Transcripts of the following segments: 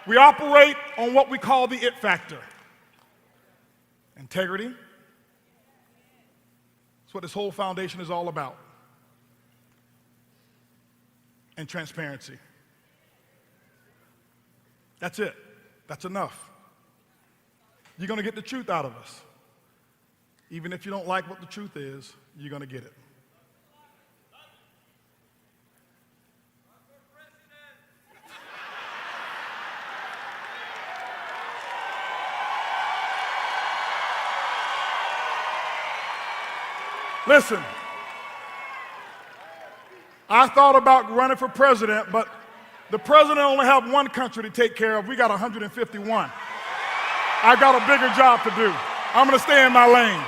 We operate on what we call the it factor. Integrity. That's what this whole foundation is all about. And transparency. That's it. That's enough. You're going to get the truth out of us. Even if you don't like what the truth is, you're going to get it. Listen, I thought about running for president, but the president only have one country to take care of. We got 151. I got a bigger job to do. I'm going to stay in my lane.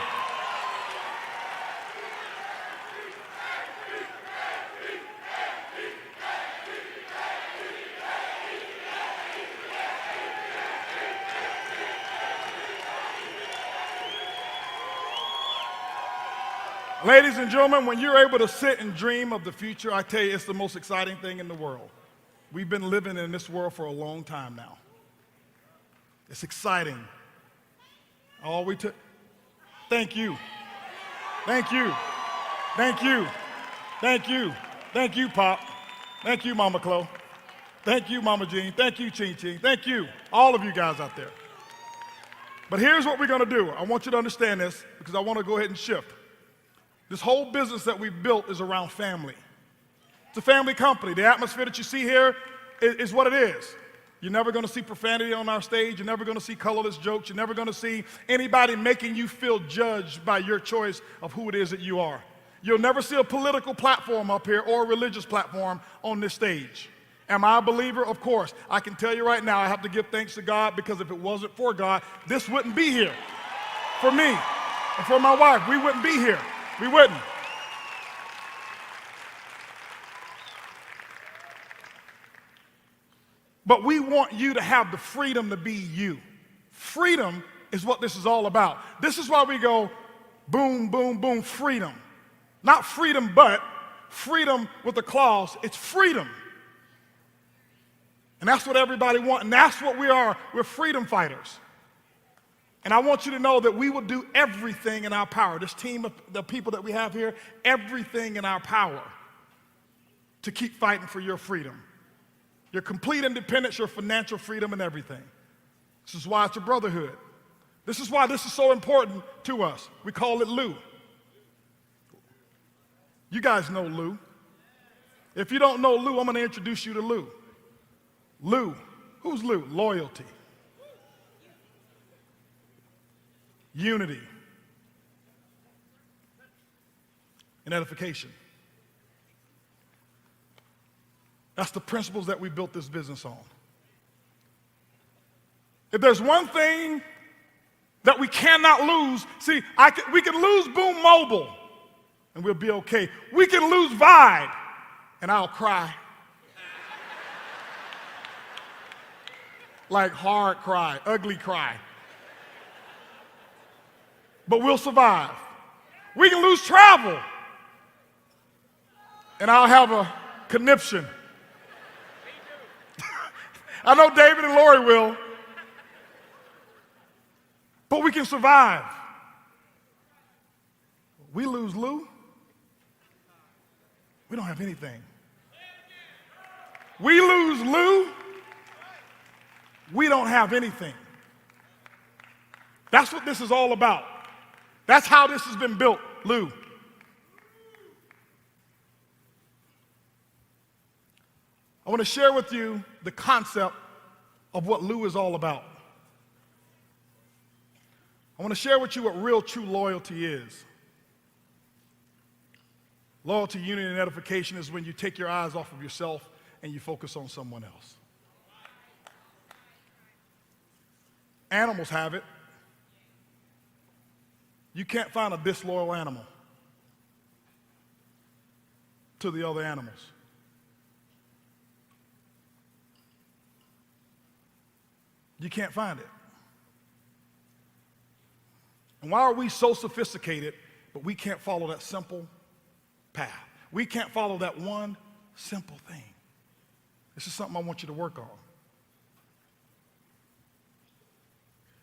Ladies and gentlemen, when you're able to sit and dream of the future, I tell you, it's the most exciting thing in the world. We've been living in this world for a long time now. It's exciting. All we took. Thank you. Thank you. Thank you. Thank you. Thank you, Pop. Thank you, Mama Chloe. Thank you, Mama Jean. Thank you, Ching Ching. Thank you, all of you guys out there. But here's what we're going to do. I want you to understand this because I want to go ahead and shift. This whole business that we've built is around family. It's a family company. The atmosphere that you see here is what it is. You're never going to see profanity on our stage. You're never going to see colorless jokes. You're never going to see anybody making you feel judged by your choice of who it is that you are. You'll never see a political platform up here or a religious platform on this stage. Am I a believer? Of course. I can tell you right now, I have to give thanks to God because if it wasn't for God, this wouldn't be here. For me and for my wife, we wouldn't be here. We wouldn't. But we want you to have the freedom to be you. Freedom is what this is all about. This is why we go boom, boom, boom, freedom. Not freedom, but freedom with a clause. It's freedom. And that's what everybody wants, and that's what we are. We're freedom fighters. And I want you to know that we will do everything in our power, this team of the people that we have here, everything in our power to keep fighting for your freedom. Your complete independence, your financial freedom, and everything. This is why it's a brotherhood. This is why this is so important to us. We call it LUE. You guys know LUE. If you don't know LUE, I'm going to introduce you to LUE. LUE. Who's LUE? Loyalty. Unity. And edification. That's the principles that we built this business on. If there's one thing that we cannot lose, see, we can lose Boom Mobile and we'll be okay. We can lose Vibe and I'll cry. Like hard cry, ugly cry. But we'll survive. We can lose travel and I'll have a conniption. I know David and Lori will. But we can survive. We lose LUE, we don't have anything. We lose LUE, we don't have anything. That's what this is all about. That's how this has been built, LUE. I want to share with you the concept of what LUE is all about. I want to share with you what real true loyalty is. Loyalty, unity, and edification is when you take your eyes off of yourself and you focus on someone else. Animals have it. You can't find a disloyal animal to the other animals. You can't find it. And why are we so sophisticated, but we can't follow that simple path? We can't follow that one simple thing. This is something I want you to work on.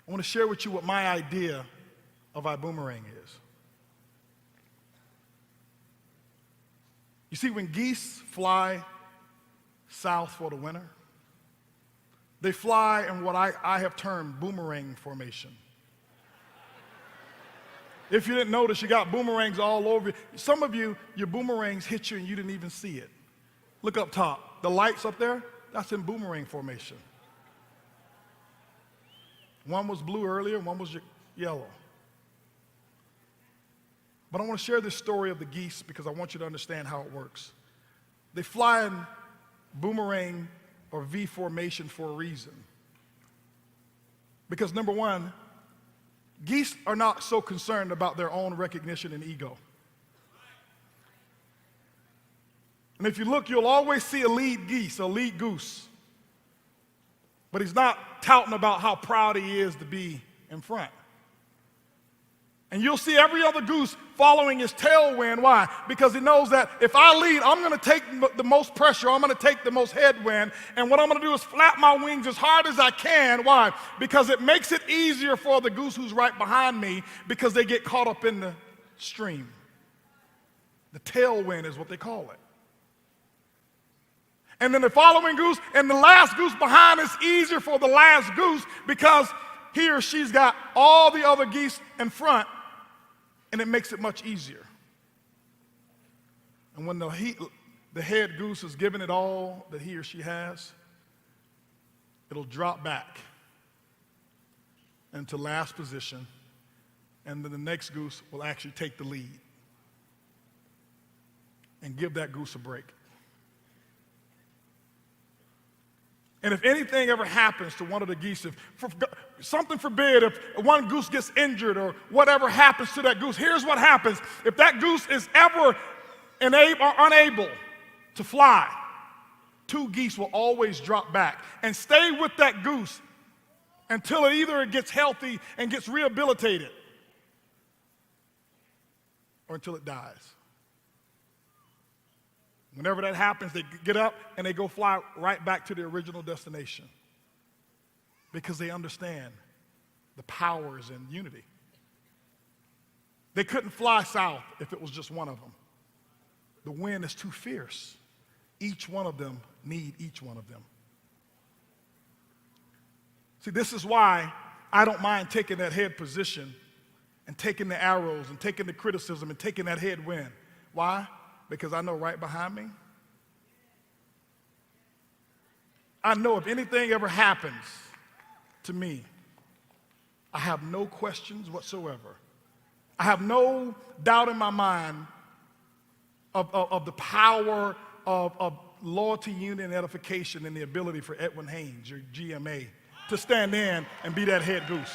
I want to share with you what my idea of a boomerang is. You see, when geese fly south for the winter, they fly in what I have termed boomerang formation. If you didn't notice, you got boomerangs all over. Some of you, your boomerangs hit you and you didn't even see it. Look up top. The lights up there, that's in boomerang formation. One was blue earlier, one was yellow. But I want to share this story of the geese because I want you to understand how it works. They fly in boomerang or V formation for a reason. Because number one, geese are not so concerned about their own recognition and ego. And if you look, you'll always see a lead goose. But he's not touting about how proud he is to be in front. And you'll see every other goose following his tailwind. Why? Because he knows that if I lead, I'm going to take the most pressure. I'm going to take the most headwind. And what I'm going to do is flap my wings as hard as I can. Why? Because it makes it easier for the goose who's right behind me because they get caught up in the stream. The tailwind is what they call it. And then the following goose and the last goose behind is easier for the last goose because he or she's got all the other geese in front. And it makes it much easier. And when the head goose is giving it all that he or she has, it'll drop back into last position, and then the next goose will actually take the lead and give that goose a break. And if anything ever happens to one of the geese, if something forbid, if one goose gets injured or whatever happens to that goose, here's what happens. If that goose is ever unable to fly, two geese will always drop back and stay with that goose until it gets healthy and gets rehabilitated or until it dies. Whenever that happens, they get up and they go fly right back to their original destination because they understand the powers in unity. They couldn't fly south if it was just one of them. The wind is too fierce. Each one of them need each one of them. See, this is why I don't mind taking that head position and taking the arrows and taking the criticism and taking that headwind. Why? Because I know right behind me, I know if anything ever happens to me, I have no questions whatsoever. I have no doubt in my mind of the power of loyalty, unity, and edification and the ability for Edwin Haynes, your GMA, to stand in and be that head goose.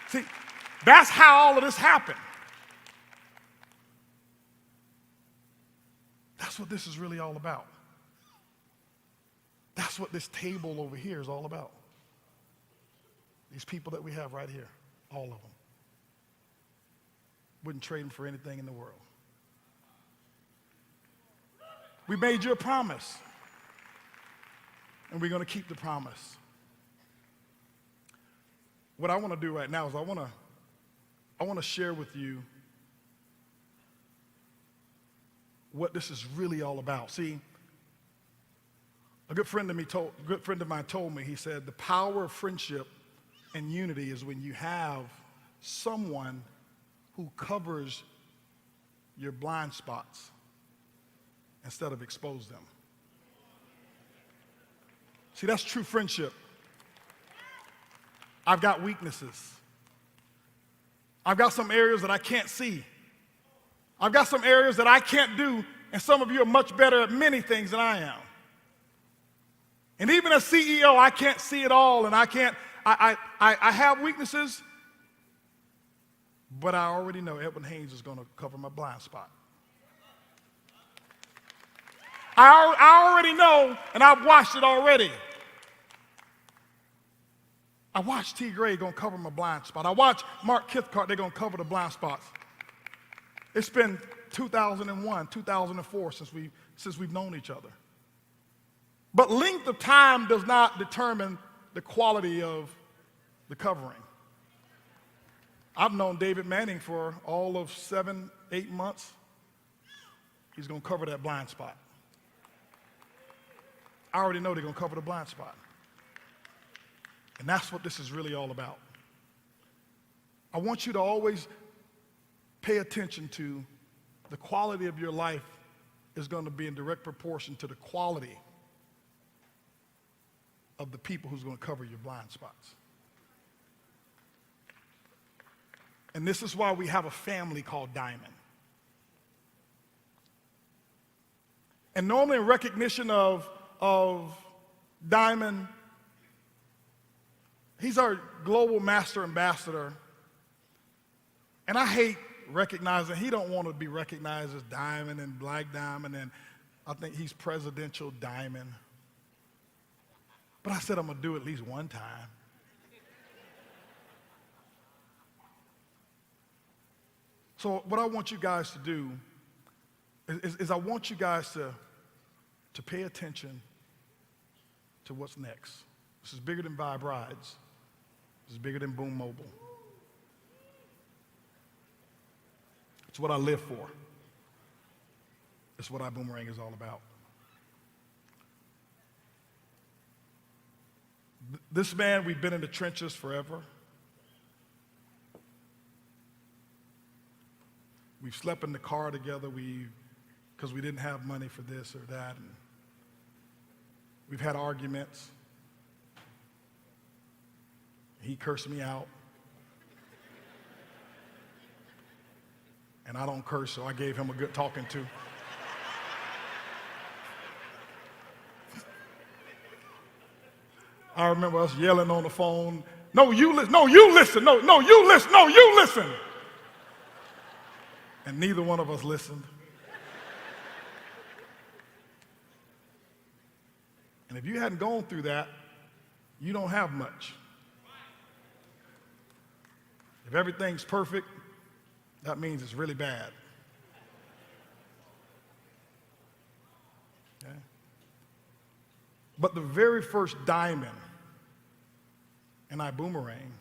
See, that's how all of this happened. That's what this is really all about. That's what this table over here is all about. These people that we have right here, all of them. Wouldn't trade them for anything in the world. We made you a promise, and we're going to keep the promise. What I want to do right now is I want to share with you what this is really all about. See, a good friend of mine told me, he said, the power of friendship and unity is when you have someone who covers your blind spots instead of expose them. See, that's true friendship. I've got weaknesses. I've got some areas that I can't see. I've got some areas that I can't do, and some of you are much better at many things than I am. And even as CEO, I can't see it all, and I have weaknesses, but I already know Edwin Haynes is going to cover my blind spot. I already know, and I've watched it already. I watched T. Gray going to cover my blind spot. I watched Mark Kithcart, they're going to cover the blind spots. It's been 2001, 2004 since we've known each other. But length of time does not determine the quality of the covering. I've known David Manning for all of 7, 8 months. He's going to cover that blind spot. I already know they're going to cover the blind spot. And that's what this is really all about. I want you to always pay attention to the quality of your life is going to be in direct proportion to the quality of the people who's going to cover your blind spots. And this is why we have a family called Diamond. And normally in recognition of Diamond, he's our global master ambassador. And I hate recognizing, he don't want to be recognized as Diamond and Black Diamond, and I think he's Presidential Diamond. But I said I'm going to do it at least one time. So what I want you guys to do is I want you guys to pay attention to what's next. This is bigger than Vibe Rides. This is bigger than Boom Mobile. It's what I live for. It's what our Boomerang is all about. This man, we've been in the trenches forever. We've slept in the car together because we didn't have money for this or that. And we've had arguments. He cursed me out. And I don't curse, so I gave him a good talking to. I remember us yelling on the phone, no, you listen, no, you listen, no, you listen, no, you listen. And neither one of us listened. And if you hadn't gone through that, you don't have much. If everything's perfect, that means it's really bad. Okay? But the very first diamond in our Boomerang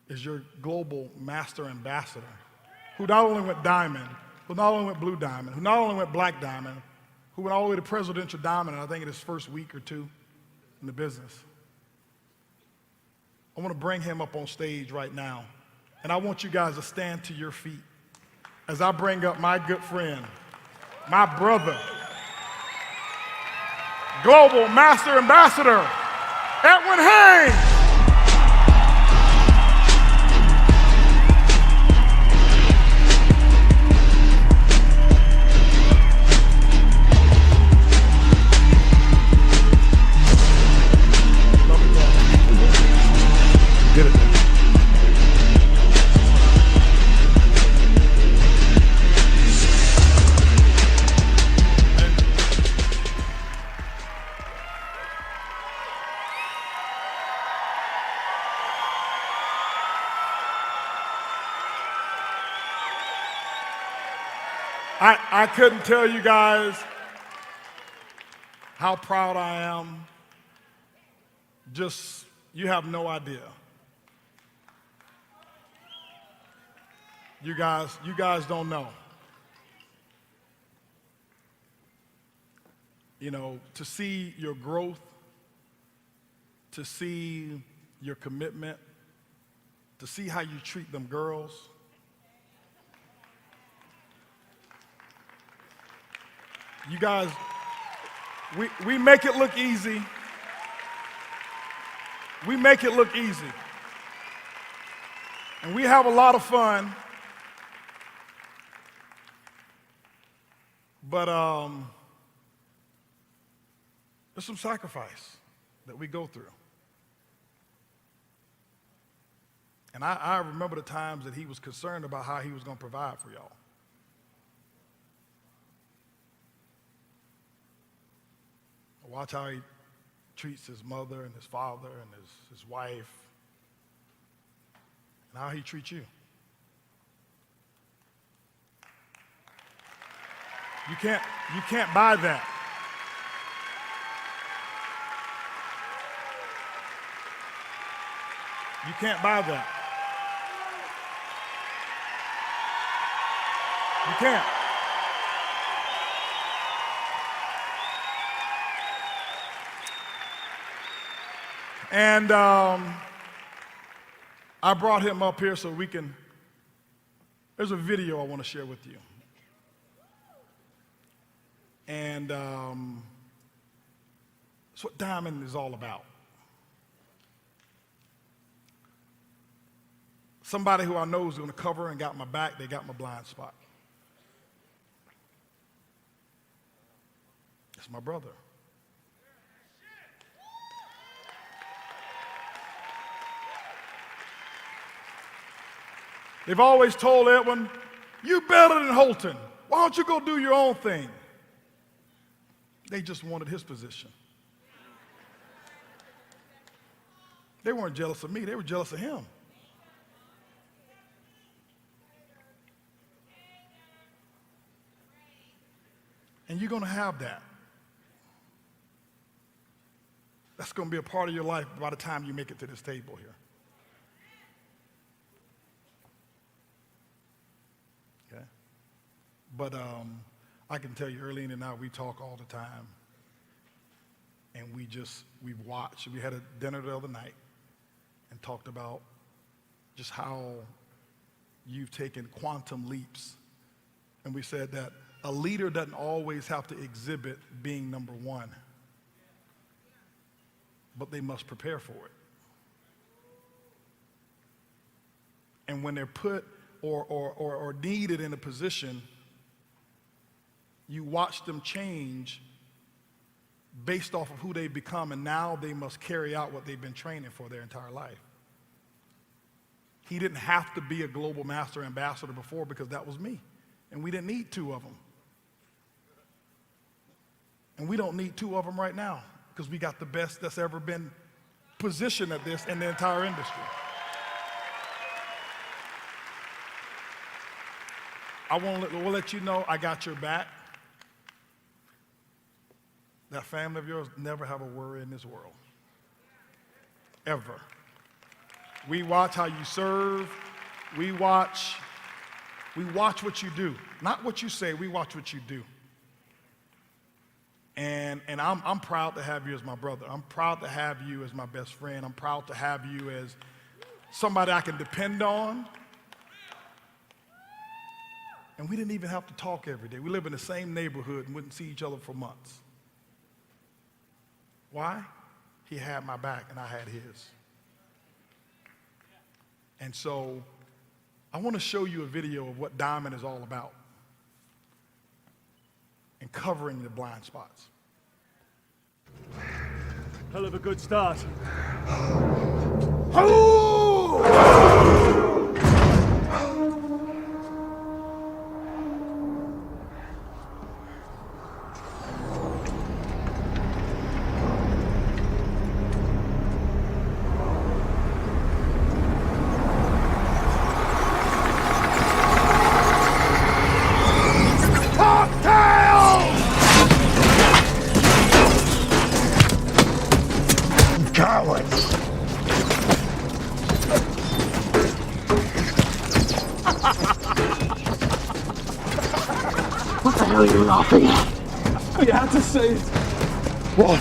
is your global master ambassador, who not only went diamond, who not only went blue diamond, who not only went black diamond, who went all the way to presidential diamond, I think in his first week or two in the business. I want to bring him up on stage right now. And I want you guys to stand to your feet as I bring up my good friend, my brother, Global Master Ambassador, Edwin Haynes. I couldn't tell you guys how proud I am. Just, you have no idea. You guys don't know. You know, to see your growth, to see your commitment, to see how you treat them girls. You guys, we make it look easy. We make it look easy. And we have a lot of fun. But there's some sacrifice that we go through. And I remember the times that he was concerned about how he was going to provide for y'all. Watch how he treats his mother and his father and his wife, and how he treats you. You can't buy that. You can't buy that. You can't. And I brought him up here so we can, there's a video I want to share with you. And that's what Diamond is all about. Somebody who I know is going to cover and got my back, they got my blind spot. It's my brother. They've always told Edwin, you better than Holton. Why don't you go do your own thing? They just wanted his position. They weren't jealous of me, they were jealous of him. And you're going to have that. That's going to be a part of your life by the time you make it to this table here. Okay? But I can tell you, Earlene and I, we talk all the time. And we've watched. We had a dinner the other night and talked about just how you've taken quantum leaps. And we said that a leader doesn't always have to exhibit being number one, but they must prepare for it. And when they're put or needed in a position, you watch them change based off of who they become, and now they must carry out what they've been training for their entire life. He didn't have to be a global master ambassador before because that was me, and we didn't need two of them. And we don't need two of them right now because we got the best that's ever been positioned at this in the entire industry. We'll let you know I got your back. That family of yours never have a worry in this world. Ever. We watch how you serve. We watch what you do. Not what you say, we watch what you do. And I'm proud to have you as my brother. I'm proud to have you as my best friend. I'm proud to have you as somebody I can depend on. And we didn't even have to talk every day. We live in the same neighborhood and wouldn't see each other for months. Why? He had my back and I had his. And so I want to show you a video of what Diamond is all about and covering the blind spots. Hell of a good start. What the hell are you laughing at? You had to say it. What?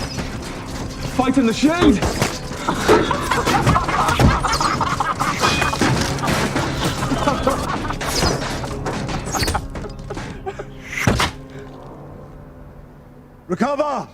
Fight in the shade. Recover!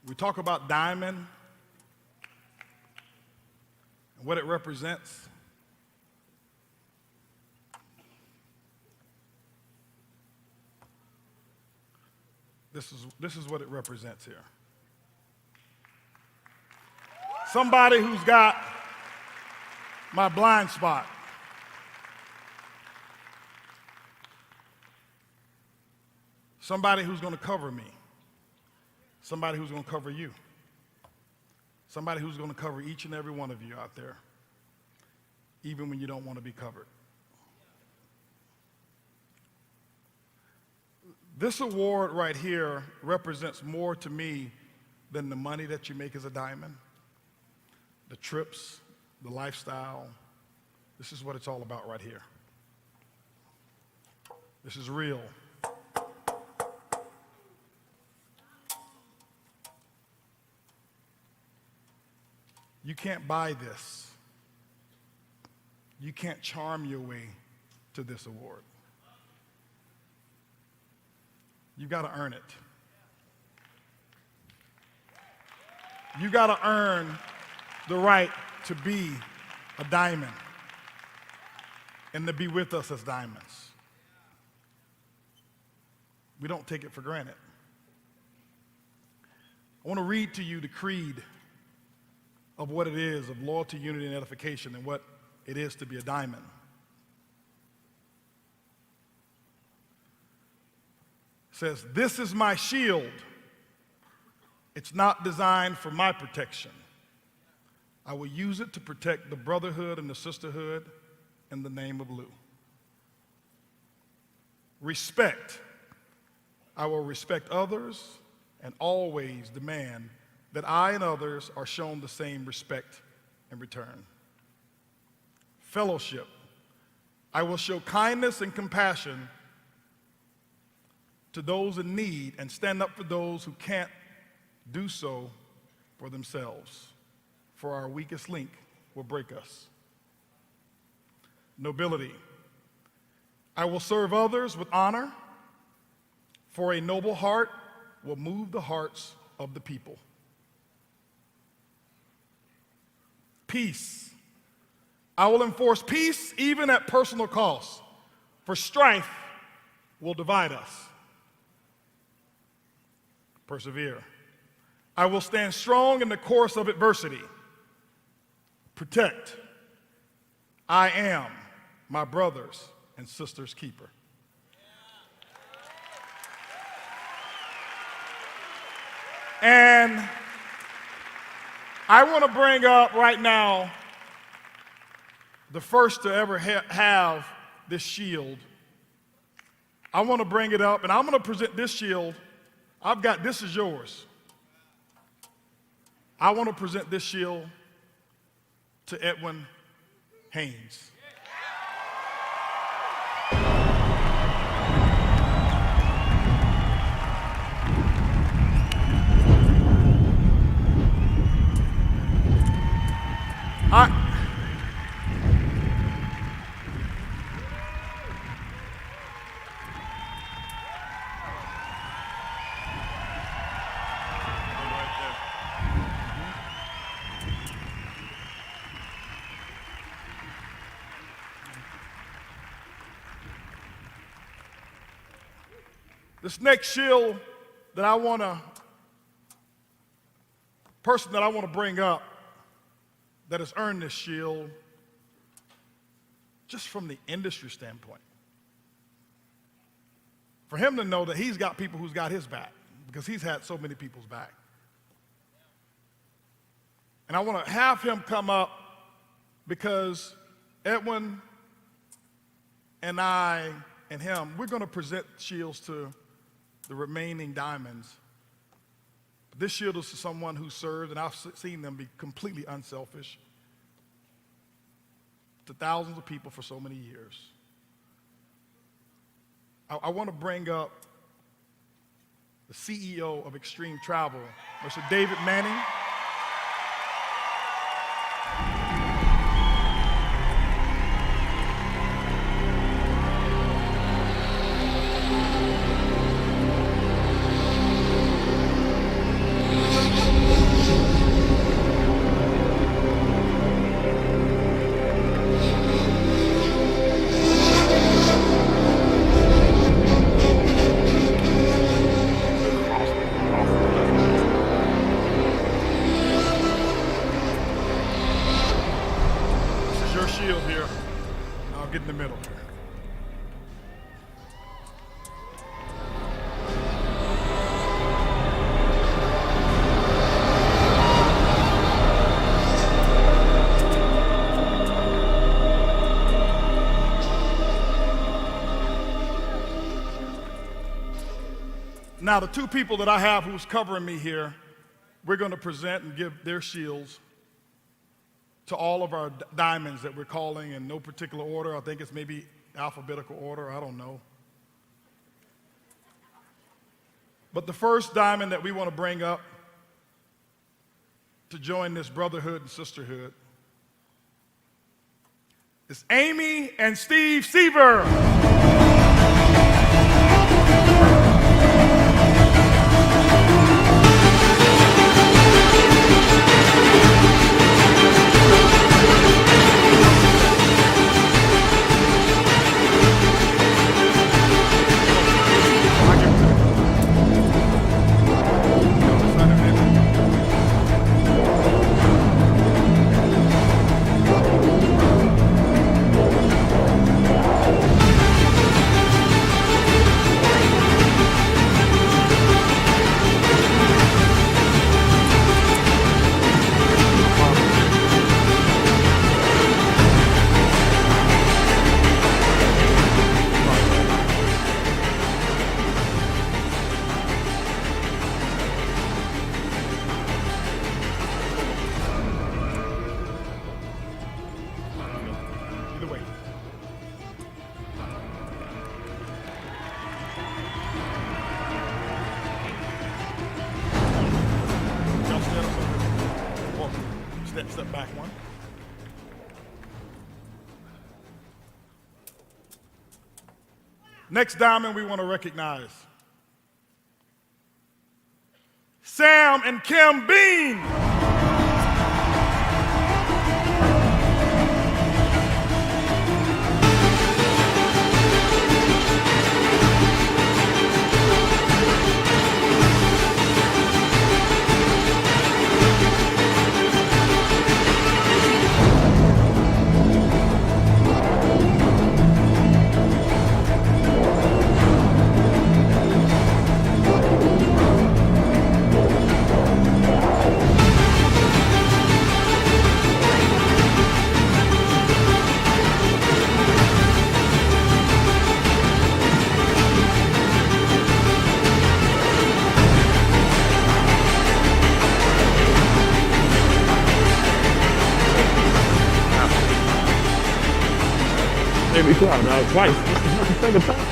We talk about diamond and what it represents. This is what it represents here. Somebody who's got my blind spot. Somebody who's going to cover me. Somebody who's going to cover you. Somebody who's going to cover each and every one of you out there, even when you don't want to be covered. This award right here represents more to me than the money that you make as a diamond, the trips, the lifestyle. This is what it's all about right here. This is real. You can't buy this. You can't charm your way to this award. You got to earn it. You got to earn the right to be a diamond and to be with us as diamonds. We don't take it for granted. I want to read to you the creed of what it is of loyalty, unity, and edification, and what it is to be a diamond. It says, "This is my shield. It's not designed for my protection. I will use it to protect the brotherhood and the sisterhood in the name of LUE. Respect. I will respect others and always demand that I and others are shown the same respect in return. Fellowship. I will show kindness and compassion to those in need and stand up for those who can't do so for themselves, for our weakest link will break us. Nobility. I will serve others with honor, for a noble heart will move the hearts of the people. Peace. I will enforce peace even at personal cost, for strife will divide us. Persevere. I will stand strong in the course of adversity. Protect. I am my brothers and sisters' keeper." And I want to bring up right now the first to ever have this shield. I want to bring it up, and I'm going to present this shield. This is yours. I want to present this shield to Edwin Haynes. This next shield that person that I want to bring up that has earned this shield just from the industry standpoint. For him to know that he's got people who's got his back, because he's had so many people's back. And I want to have him come up because Edwin and I and him, we're going to present shields to the remaining diamonds. This shield is to someone who served, and I've seen them be completely unselfish, to thousands of people for so many years. I want to bring up the CEO of Extreme Travel, Mr. David Manning. Now, the two people that I have who's covering me here, we're going to present and give their shields to all of our diamonds that we're calling in no particular order. I think it's maybe alphabetical order, I don't know. But the first diamond that we want to bring up to join this brotherhood and sisterhood is Amy and Steve Seaver. Either way. Y'all stand up. Walk. Step back one. Next diamond we want to recognize. Sam and Kim Bean. Made me cry now twice. This is not the second time.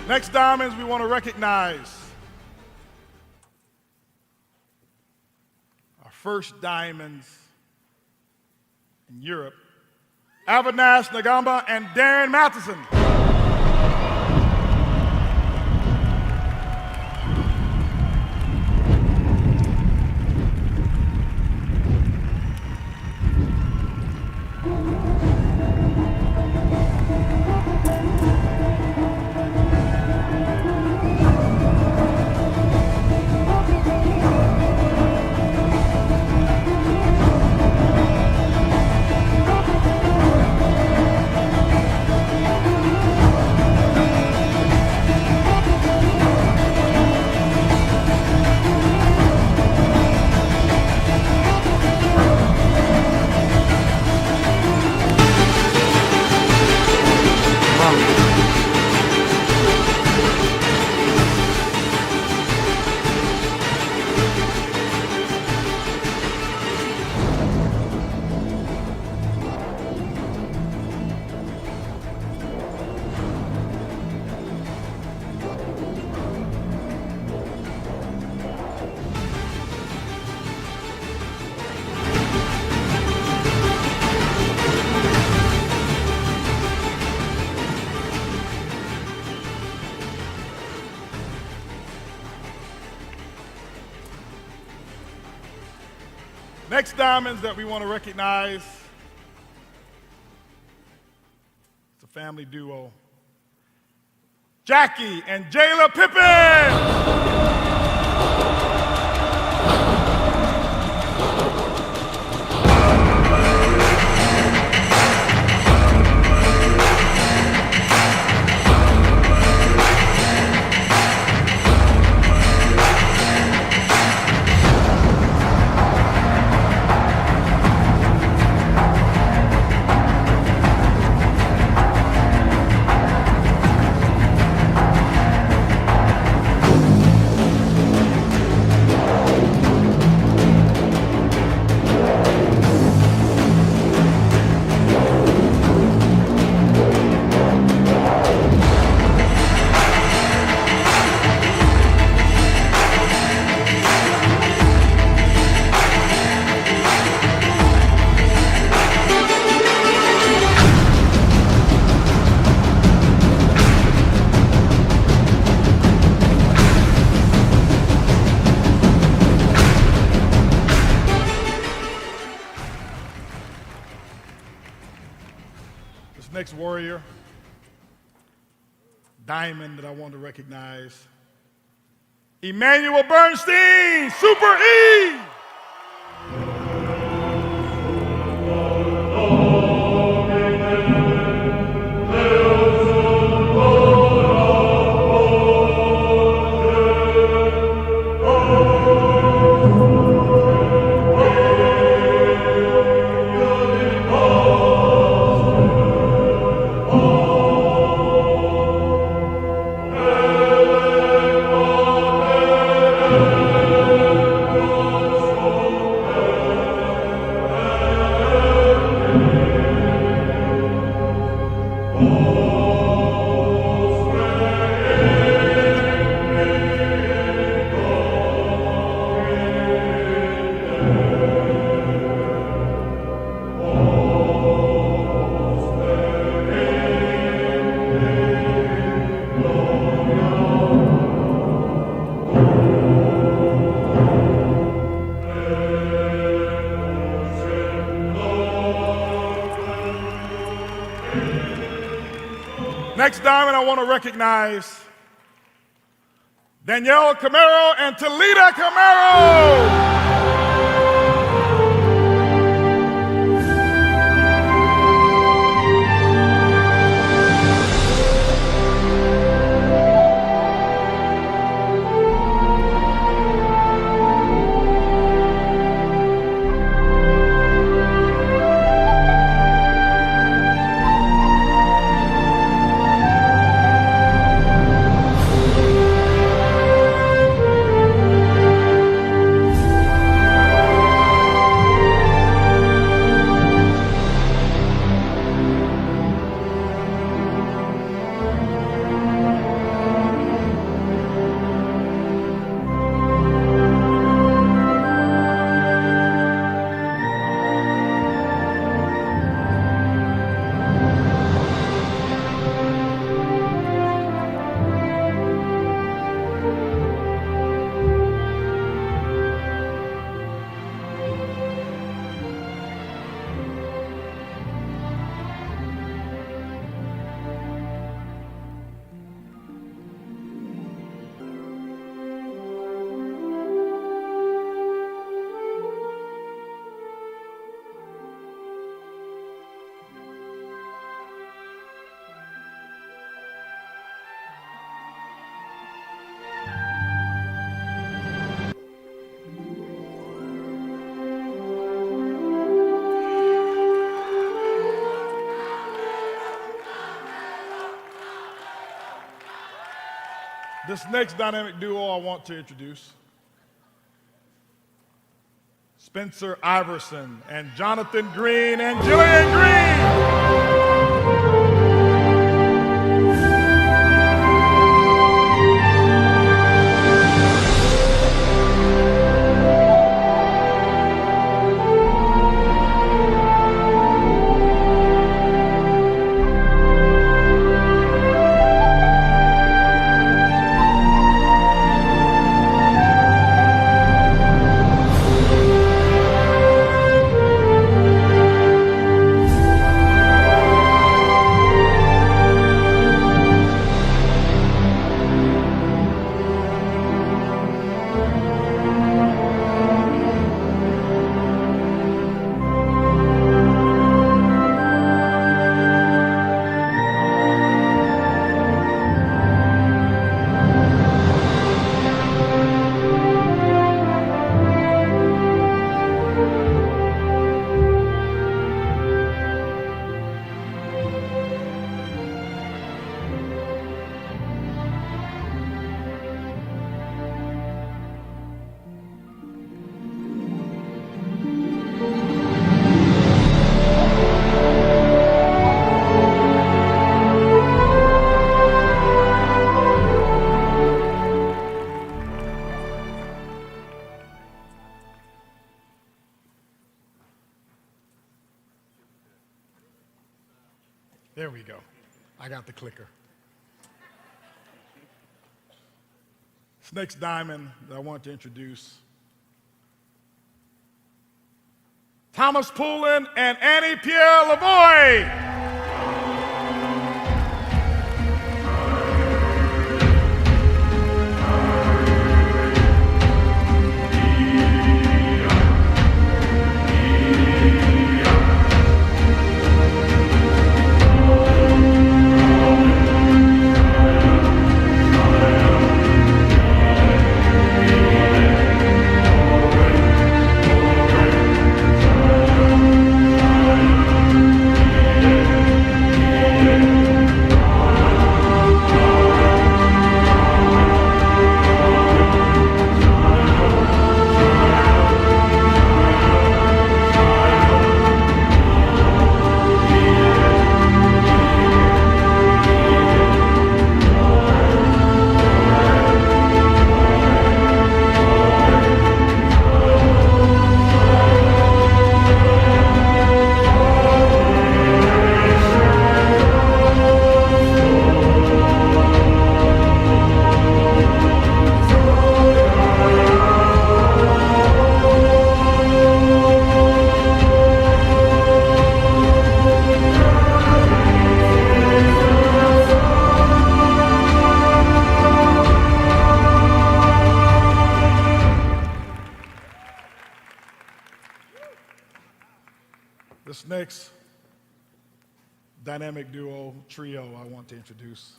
Next diamonds we want to recognize. Our first diamonds in Europe, Avinash Nagamba and Darren Matheson. Next diamonds that we want to recognize, it's a family duo, Jackie and Jayla Pippin. This next warrior, diamond that I want to recognize, Emmanuel Bernstein, Super E. Next diamond, I want to recognize Danielle Camaro and Talita Camaro. This next dynamic duo I want to introduce, Spencer Iverson and Jonathan Green and Jillian Green. There we go. I got the clicker. This next diamond that I want to introduce, Thomas Poulin and Annie Pierre Lavoie. This next dynamic duo, trio, I want to introduce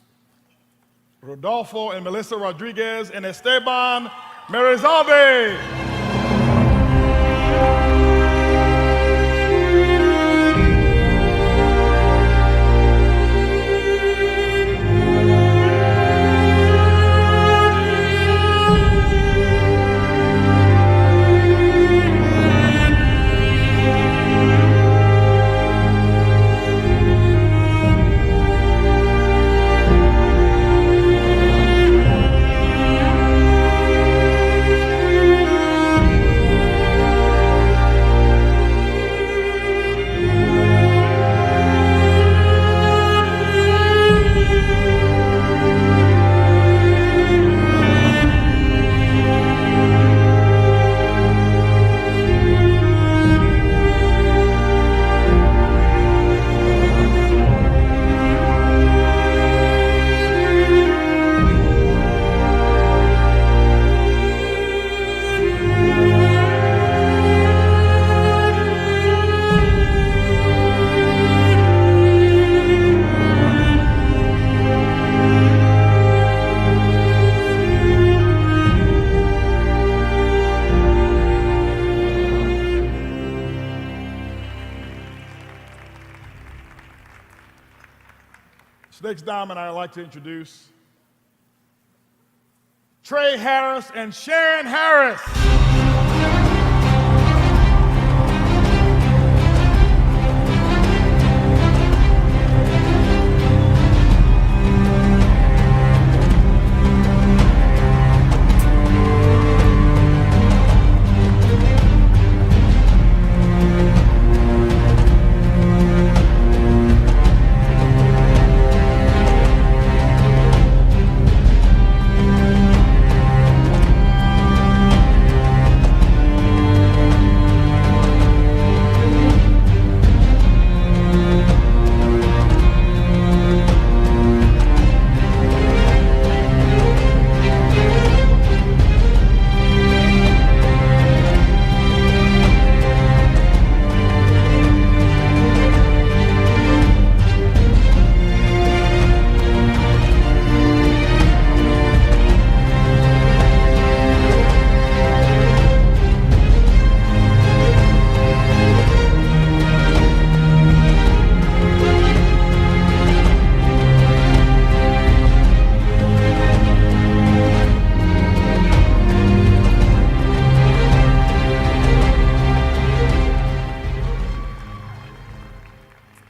Rodolfo and Melissa Rodriguez and Esteban Merizalde. This next diamond I'd like to introduce Trey Harris and Sharon Harris.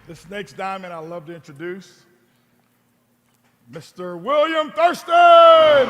This next diamond I'd love to introduce Mr. William Thurston.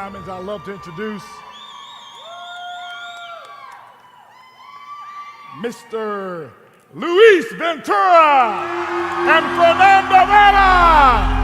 diamonds, I'd love to introduce Mr. Luis Ventura and Fernando Vera.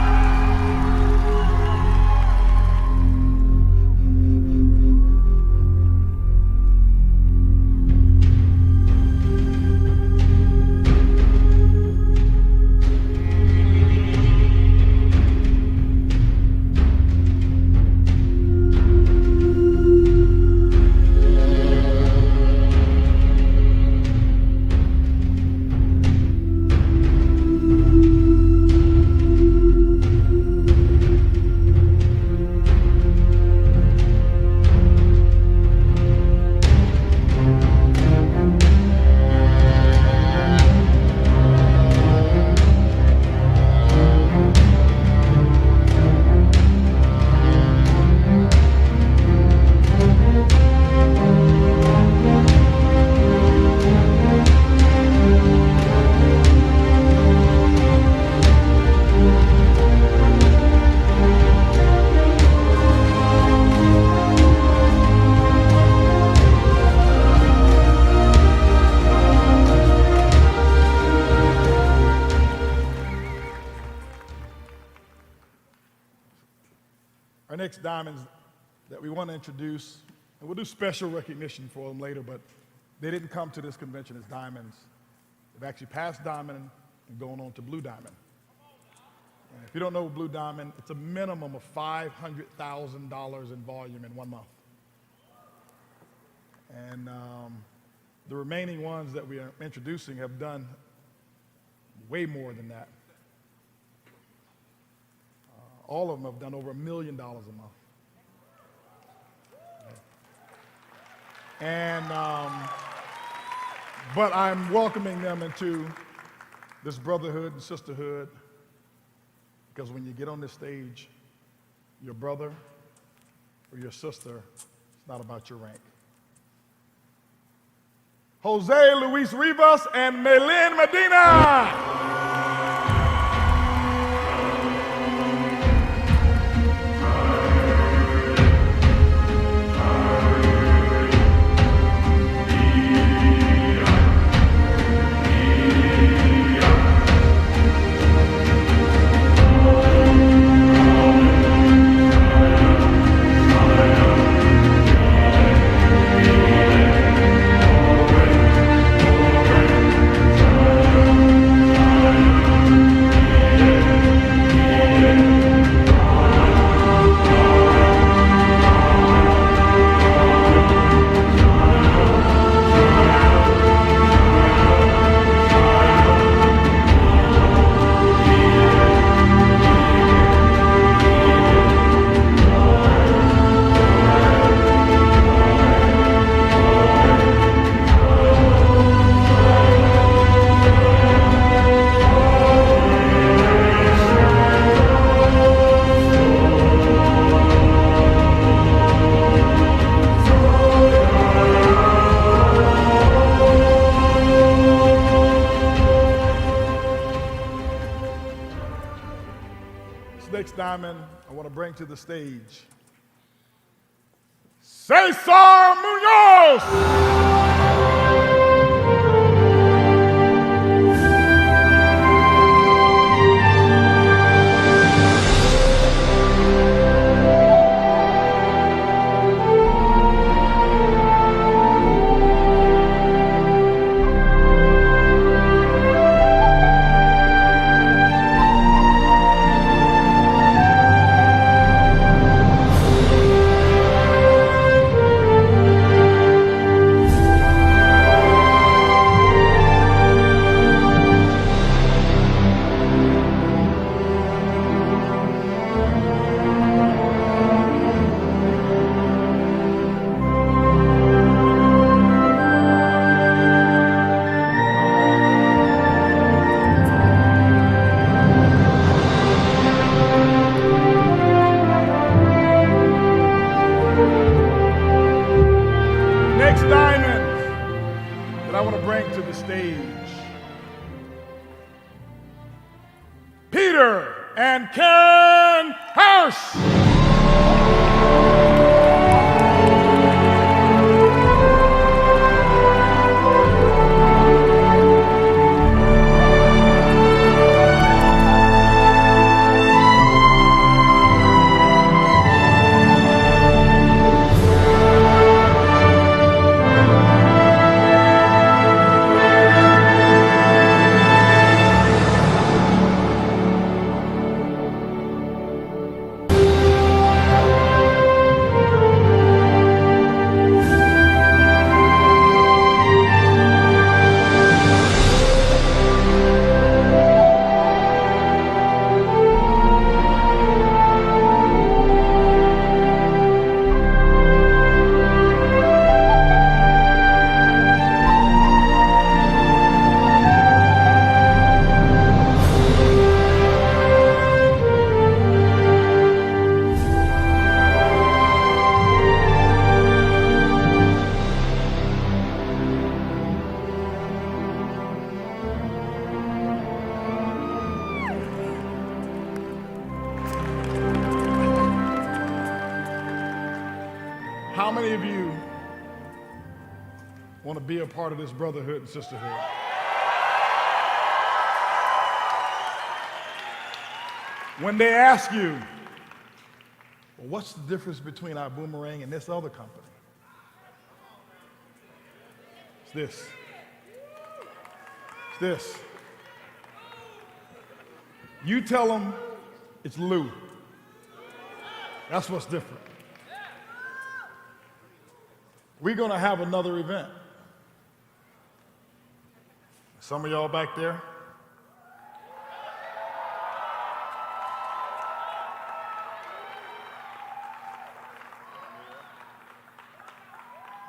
Our next diamonds that we want to introduce, and we'll do special recognition for them later, but they didn't come to this convention as diamonds. They've actually passed diamond and going on to blue diamond. And if you don't know blue diamond, it's a minimum of $500,000 in volume in 1 month. And the remaining ones that we are introducing have done way more than that. All of them have done over $1 million a month. And, but I'm welcoming them into this brotherhood and sisterhood, because when you get on this stage, your brother or your sister, it's not about your rank. Jose Luis Rivas and Melin Medina. Next diamond I want to bring to the stage, Cesar Munoz. To the stage, Peter and Karen Hirsch. How many of you want to be a part of this brotherhood and sisterhood? When they ask you, well, what's the difference between our Boomerang and this other company? It's this. It's this. You tell them it's LUE. That's what's different. We're going to have another event. Some of y'all back there,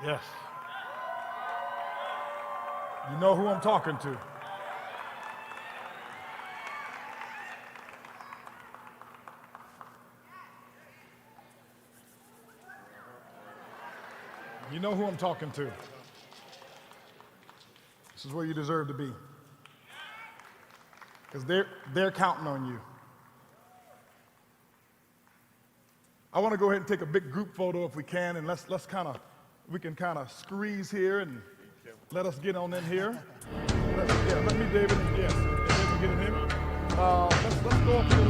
yes. You know who I'm talking to. You know who I'm talking to. This is where you deserve to be. Because they're counting on you. I want to go ahead and take a big group photo if we can, and we can kind of squeeze here and let us get on in here. Let me, David, yes, David, get in here. Let's go up to